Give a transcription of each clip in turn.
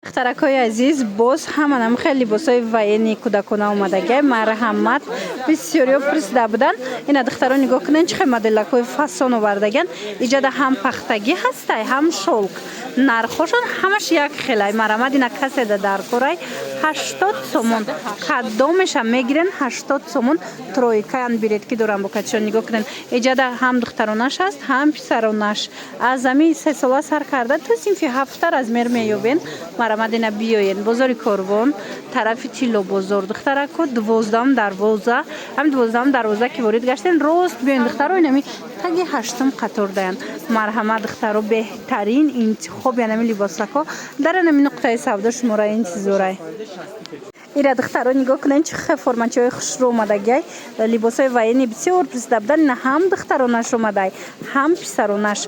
Духтаракҳои азиз, боз ҳаманам хеле либосҳои военни кӯдакона омадагия марҳамат бисёриё пурсида буданд. Ина духтаро нигоҳ кунед чӣ хел моделакҳои фасон овардагиянд. Иҷода ҳам пахтагӣ ҳастай, ҳам шолк. Нархошон ҳамаш як хелай. Марҳамат ина каседа дар корай 80 сомон. Кадомеша мегирен 80 сомон. Тройкаян билетки дорам бо катишон нигоҳ кунед. Иҷода ҳам духтаронаш аст, ҳам писаронаш. Аз ҳамин 3 сола сар карда то синфи 7 размер меёбен. Марҳамат ина биёен. Бозори Корвон, тарафи Тилло бозор. Духтарако 12 дарвоза. Ҳам 12 дарвоза ки ворид гаштен, рост биёен духтаро инами таги 8 қатор даянд. Марҳамат духтаро беҳтарин интихоб янами либосако дар инами нуқтаи савдо шумора интизорай. Ира духтаро нигоҳ кунед чӣ хел формачаҳои хушрӯ омадагиай. Либосҳои военни бисёр пурсида буданд. Ина ҳам духтаронаш омадай, ҳам писаронаш.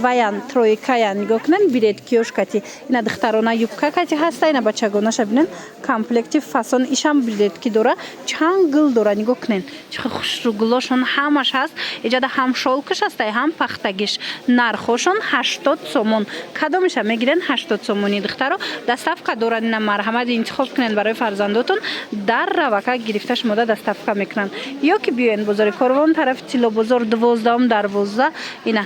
Ваян тройкаян нигоҳ кунед билеткиёш кати. Ина духтарона юбка кати ҳаста, ина бачагонаша бинед комплекти фасон ишам билетки дора. Чанд гул дора нигоҳ кунед. Чӣ хел хушрӯ гулошон ҳамаш ҳаст. Иҷода ҳам шолкаш ҳастай, ҳам пахтагиш. Нархошон 80 сомон. Кадомеша мегирен 80 сомони духтаро. Доставка дорад. Ина марҳамат интихоб кунед барои фарзандотон. Дар равака гирифта шумода доставка мекунанд. Ё ки биёен бозори Корвон, тарафи Тилло бозор 12 дарвоза. Ина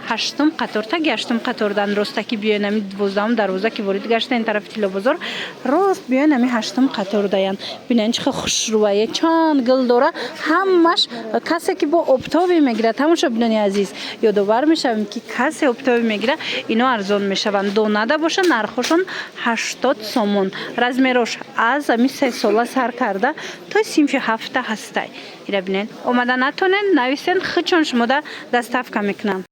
8 қатор, таги 8 қатор дан ростаки биёен ами 12 дарвоза ки ворид гаштен тарафи Тилло бозор. Рост биёен ами 8 қатор даян. Бинен чӣ хел хушрӯае, чанд гул дора. Ҳамаш касе ки бо обтоби мегирад. Тамошобинони азиз, ёдовар мешавем ки касе обтоби мегирад, ино арзон мешаванд. Донада боша нархошон 80 сомон. Размерош аз ами 3 сола сар карда то синфи 7 ҳастай. Ира бинен. Омада натонен нависен хичон шумода доставка мекунанд.